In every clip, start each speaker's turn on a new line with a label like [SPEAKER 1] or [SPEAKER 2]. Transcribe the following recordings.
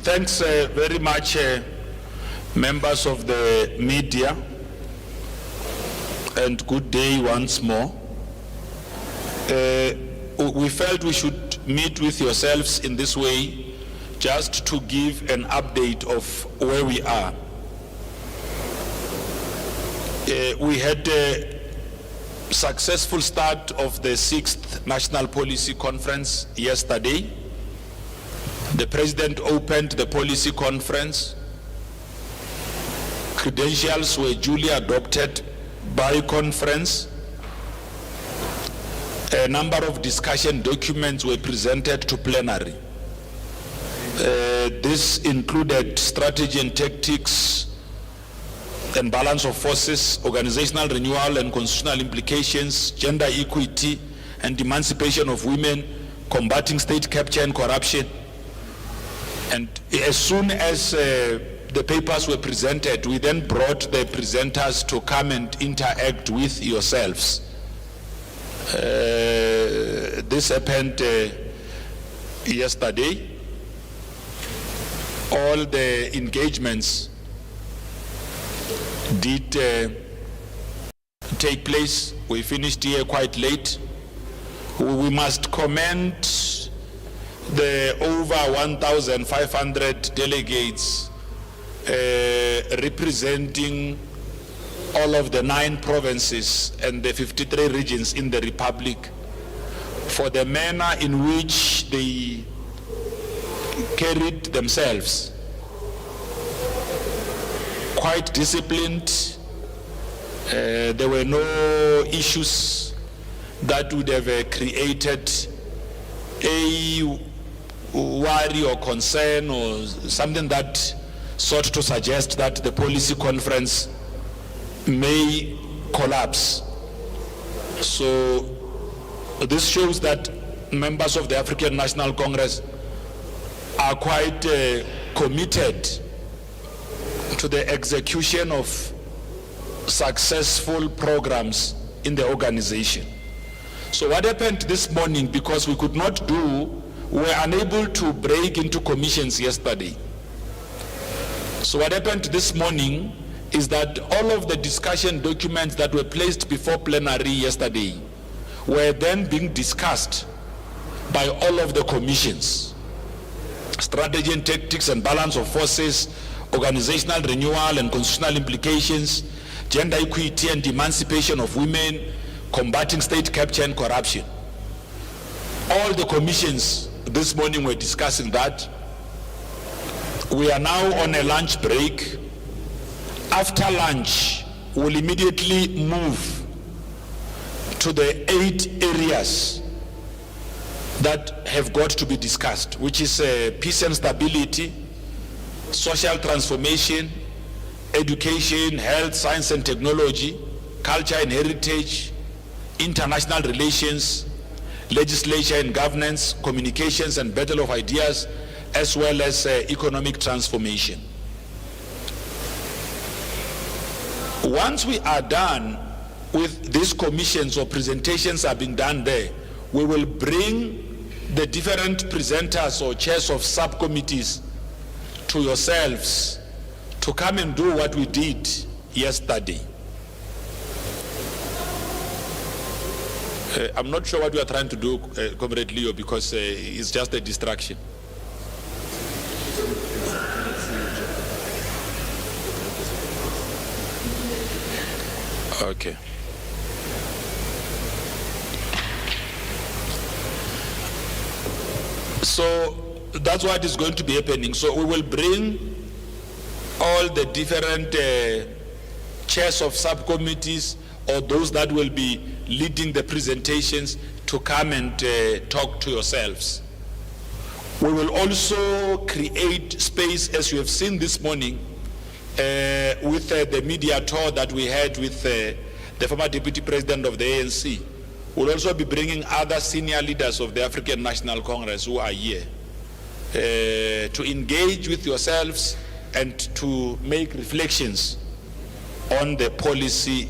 [SPEAKER 1] Thanks very much, members of the media, and good day once more. We felt we should meet with yourselves in this way just to give an update of where we are. We had a successful start of the 6th National Policy Conference yesterday. The President opened the policy conference. Credentials were duly adopted by conference. A number of discussion documents were presented to plenary. This included strategy and tactics and balance of forces, organizational renewal and constitutional implications, gender equity and emancipation of women, combating state capture and corruption. And as soon as the papers were presented, we then brought the presenters to come and interact with yourselves. This happened yesterday. All the engagements did take place. We finished here quite late. We must commend the over 1,500 delegates representing all of the 9 provinces and the 53 regions in the Republic for the manner in which they carried themselves. Quite disciplined. There were no issues that would have created a worry or concern or something that sought to suggest that the policy conference may collapse. So this shows that members of the African National Congress are quite committed to the execution of successful programs in the organization. So what happened this morning, because we could not do, we were unable to break into commissions yesterday. So what happened this morning is that all of the discussion documents that were placed before plenary yesterday were then being discussed by all of the commissions. Strategy and tactics and balance of forces, organizational renewal and constitutional implications, gender equity and emancipation of women, combating state capture and corruption. All the commissions this morning were discussing that. We are now on a lunch break. After lunch, we'll immediately move to the 8 areas that have got to be discussed, which is peace and stability, social transformation, education, health, science and technology, culture and heritage, international relations, legislature and governance, communications and battle of ideas, as well as economic transformation. Once we are done with these commissions or presentations are being done there, we will bring the different presenters or chairs of subcommittees to yourselves to come and do what we did yesterday. I'm not sure what we are trying to do, Comrade Leo, because it's just a distraction. Okay. So that's what is going to be happening. So we will bring all the different chairs of subcommittees or those that will be leading the presentations to come and talk to yourselves. We will also create space, as you have seen this morning, with the media tour that we had with the former Deputy President of the ANC. We'll also be bringing other senior leaders of the African National Congress who are here to engage with yourselves and to make reflections on the policy,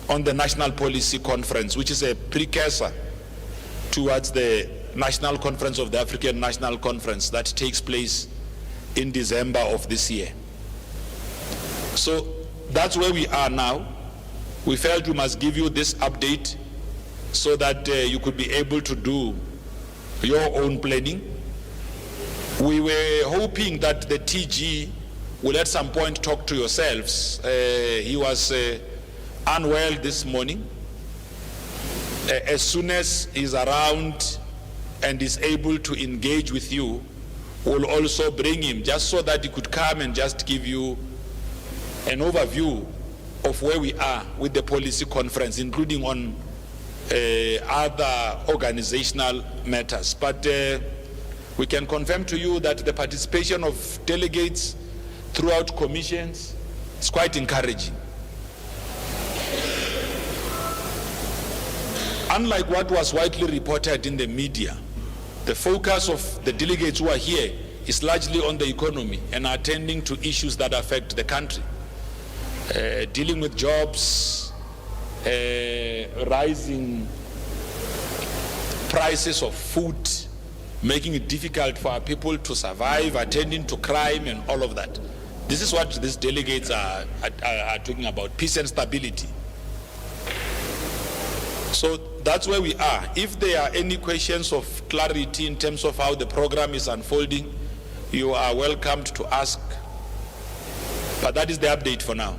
[SPEAKER 1] on the National Policy Conference, which is a precursor towards the National Conference of the African National Conference that takes place in December of this year. So that's where we are now. We felt we must give you this update so that you could be able to do your own planning. We were hoping that the TG will at some point talk to yourselves. He was unwell this morning. As soon as he's around and is able to engage with you, we'll also bring him just so that he could come and just give you an overview of where we are with the policy conference, including on other organizational matters. But we can confirm to you that the participation of delegates throughout commissions is quite encouraging. Unlike what was widely reported in the media, the focus of the delegates who are here is largely on the economy and attending to issues that affect the country. Dealing with jobs, rising prices of food, making it difficult for our people to survive, attending to crime and all of that. This is what these delegates are talking about, peace and stability. So that's where we are. If there are any questions of clarity in terms of how the program is unfolding, you are welcomed to ask. But that is the update for now.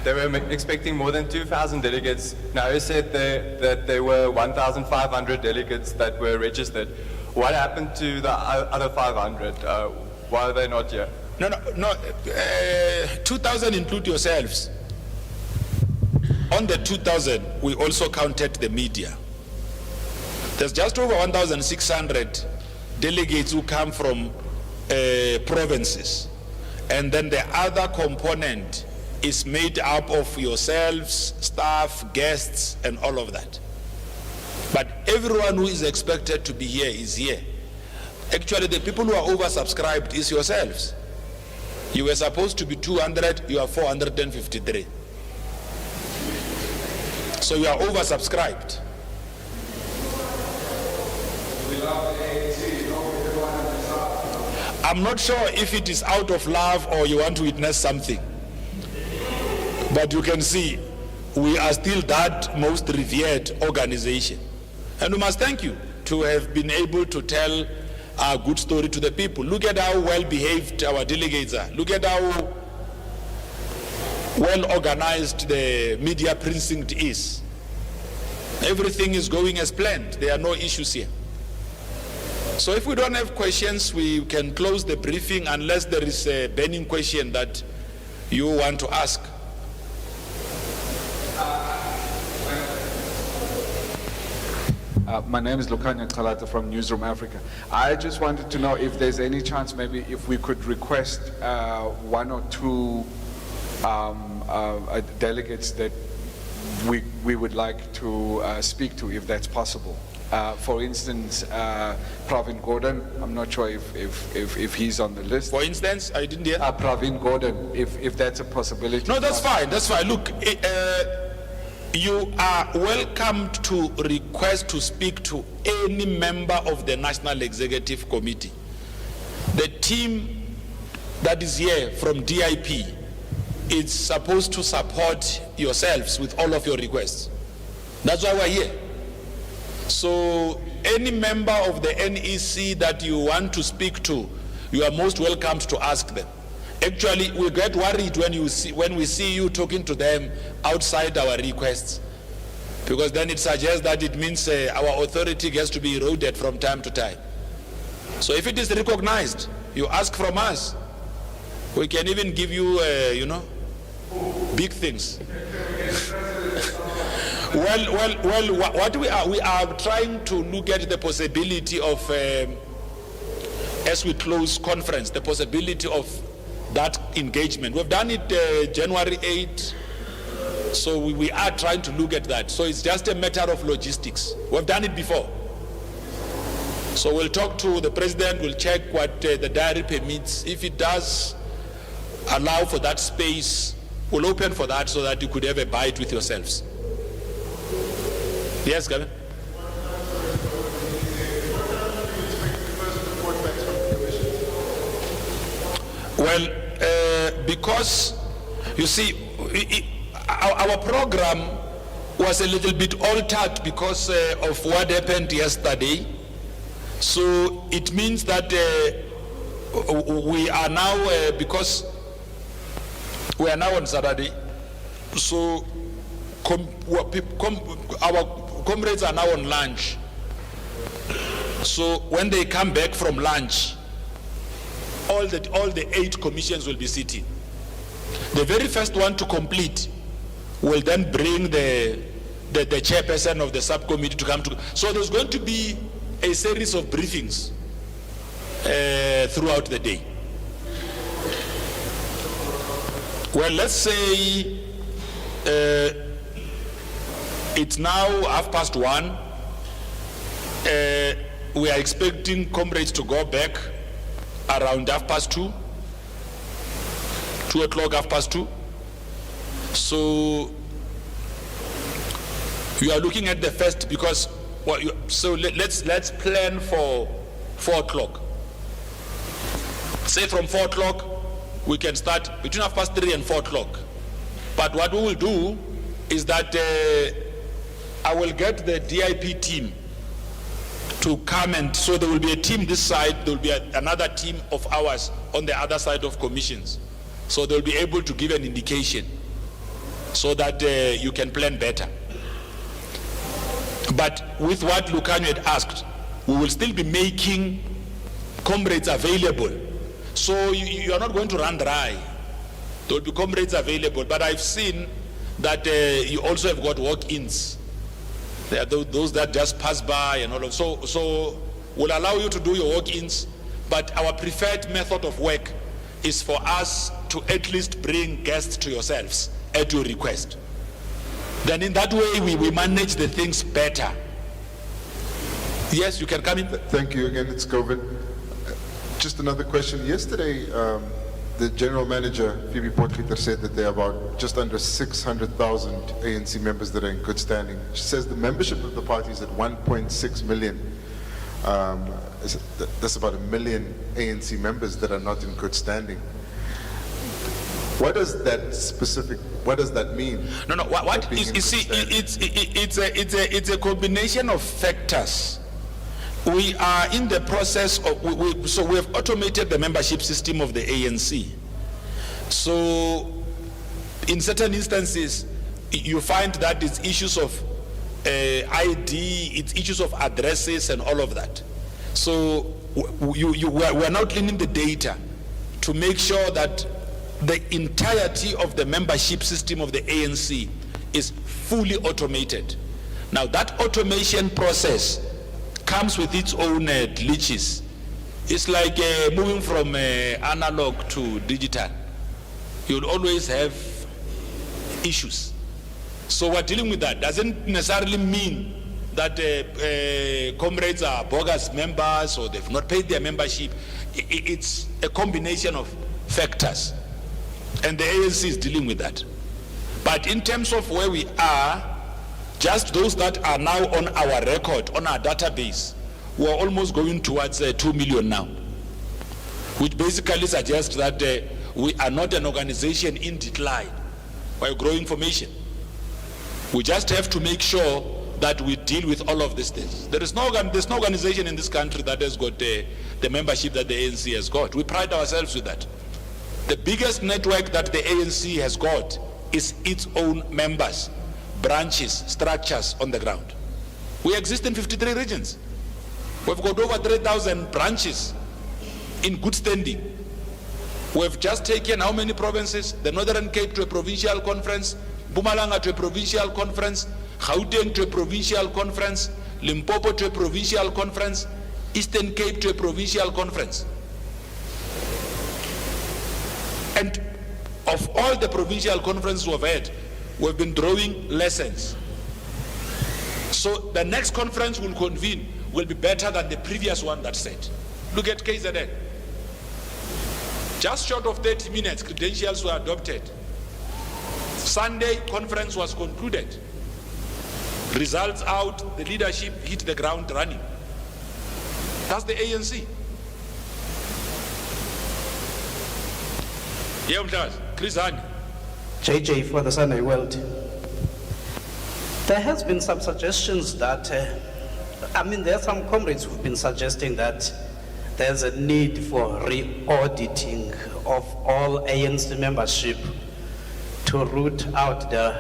[SPEAKER 2] They were expecting more than 2,000 delegates. Now you said that there were 1,500 delegates that were registered. What happened to the other 500? Why are they not here?
[SPEAKER 1] No. 2,000 include yourselves. On the 2,000, we also counted the media. There's just over 1,600 delegates who come from provinces. And then the other component is made up of yourselves, staff, guests, and all of that. But everyone who is expected to be here is here. Actually, the people who are oversubscribed is yourselves. You were supposed to be 200, you are 453. So you are oversubscribed. I'm not sure if it is out of love or you want to witness something. But you can see, we are still that most revered organization. And we must thank you to have been able to tell a good story to the people. Look at how well behaved our delegates are. Look at how well organized the media precinct is. Everything is going as planned. There are no issues here. So if we don't have questions, we can close the briefing unless there is a burning question that you want to ask.
[SPEAKER 3] My name is Lukanya Kalata from Newsroom Africa. I just wanted to know if there's any chance maybe if we could request one or two delegates that we would like to speak to, if that's possible. For instance, Pravin Gordhan, I'm not sure if he's on the list.
[SPEAKER 1] For instance, I didn't hear.
[SPEAKER 3] Pravin Gordhan, if that's a possibility.
[SPEAKER 1] No, that's fine, that's fine. Look, you are welcome to request to speak to any member of the National Executive Committee. The team that is here from DIP is supposed to support yourselves with all of your requests. That's why we're here. So any member of the NEC that you want to speak to, you are most welcome to ask them. Actually, we get worried when we see you talking to them outside our requests, because then it suggests that it means our authority gets to be eroded from time to time. So if it is recognized, you ask from us. We can even give you, big things. What we are trying to look at the possibility of, as we close conference, the possibility of that engagement. We've done it January 8, so we are trying to look at that. So it's just a matter of logistics. We've done it before. So we'll talk to the president, we'll check what the diary permits. If it does allow for that space, we'll open for that so that you could have a bite with yourselves. Yes, Gavin? Well, because, you see, our program was a little bit altered because of what happened yesterday. So it means that we are now, because we are now on Saturday, so our comrades are now on lunch. So when they come back from lunch, all the 8 commissions will be sitting. The very first one to complete will then bring the chairperson of the subcommittee to come to. So there's going to be a series of briefings throughout the day. Well, let's say it's now 1:30. We are expecting comrades to go back around 2:30, 2 o'clock, 2:30. So you are looking at the first, because so let's plan for 4 o'clock. Say from 4 o'clock we can start between 3:30 and 4 o'clock. But what we will do is that I will get the DIP team to come, and so there will be a team this side, there will be another team of ours on the other side of commissions. So they'll be able to give an indication so that you can plan better. But with what Lucanio had asked, we will still be making comrades available. So you are not going to run dry. There will be comrades available. But I've seen that you also have got walk-ins. There are those that just pass by and all of. So we'll allow you to do your walk-ins. But our preferred method of work is for us to at least bring guests to yourselves at your request. Then in that way we manage the things better. Yes, you can come in.
[SPEAKER 4] Thank you again, it's Govin. Just another question. Yesterday, the general manager, Phoebe Potgieter, said that there are about just under 600,000 ANC members that are in good standing. She says the membership of the party is at 1.6 million. That's about 1 million ANC members that are not in good standing. What does that mean?
[SPEAKER 1] No. What is, you see, it's a combination of factors. We are in the process of, so we have automated the membership system of the ANC. So in certain instances, you find that it's issues of ID, it's issues of addresses and all of that. So we're now cleaning the data to make sure that the entirety of the membership system of the ANC is fully automated. Now that automation process comes with its own glitches. It's like moving from analog to digital. You'll always have issues. So we're dealing with that. Doesn't necessarily mean that comrades are bogus members or they've not paid their membership. It's a combination of factors. And the ANC is dealing with that. But in terms of where we are, just those that are now on our record, on our database, we're almost going towards 2 million now, which basically suggests that we are not an organization in decline. We're a growing formation. We just have to make sure that we deal with all of these things. There's no organization in this country that has got the membership that the ANC has got. We pride ourselves with that. The biggest network that the ANC has got is its own members, branches, structures on the ground. We exist in 53 regions. We've got over 3,000 branches in good standing. We've just taken how many provinces? The Northern Cape to a provincial conference, Mpumalanga to a provincial conference, Gauteng to a provincial conference, Limpopo to a provincial conference, Eastern Cape to a provincial conference. And of all the provincial conferences we've had, we've been drawing lessons. So the next conference will convene. will be better than the previous one that said. Look at KZN. Just short of 30 minutes, credentials were adopted. Sunday, conference was concluded. Results out, the leadership hit the ground running. That's the ANC. Yeah, Chris Hani.
[SPEAKER 5] JJ for the Sunday World. There has been some suggestions that, there are some comrades who've been suggesting that there's a need for re-auditing of all ANC membership to root out the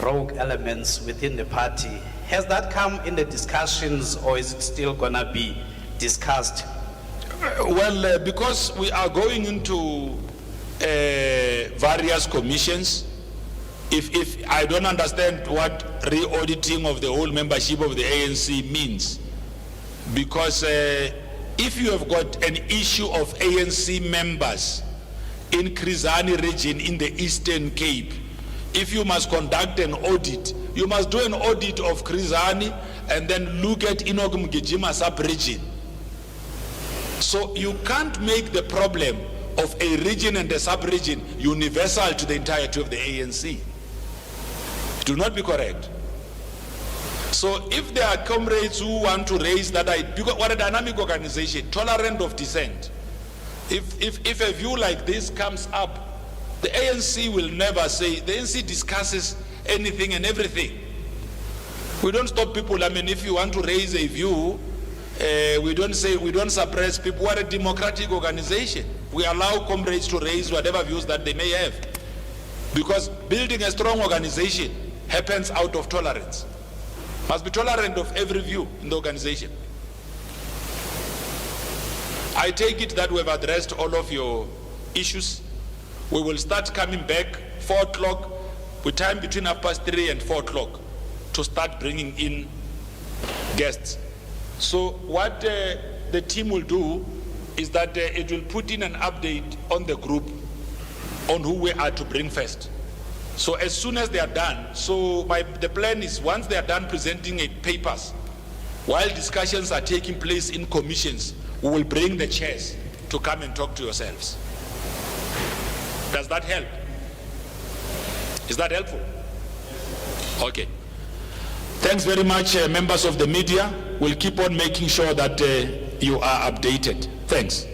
[SPEAKER 5] rogue elements within the party. Has that come in the discussions, or is it still gonna be discussed?
[SPEAKER 1] Well, because we are going into various commissions, if I don't understand what re-auditing of the whole membership of the ANC means, because if you have got an issue of ANC members in Krizani region in the Eastern Cape, if you must conduct an audit, you must do an audit of Krizani and then look at Inogum-Gijima sub-region. So you can't make the problem of a region and a sub-region universal to the entirety of the ANC. It will not be correct. So if there are comrades who want to raise that idea, because we're a dynamic organization, tolerant of dissent. If a view like this comes up, the ANC will never say, the ANC discusses anything and everything. We don't stop people. I mean, if you want to raise a view, we don't suppress people. We're a democratic organization. We allow comrades to raise whatever views that they may have. Because building a strong organization happens out of tolerance. Must be tolerant of every view in the organization. I take it that we have addressed all of your issues. We will start coming back 4 o'clock, with time between 3:30 and 4 o'clock to start bringing in guests. So what the team will do is that it will put in an update on the group on who we are to bring first. So as soon as they are done, the plan is once they are done presenting papers, while discussions are taking place in commissions, we will bring the chairs to come and talk to yourselves. Does that help? Is that helpful? Okay. Thanks very much, members of the media. We'll keep on making sure that you are updated. Thanks.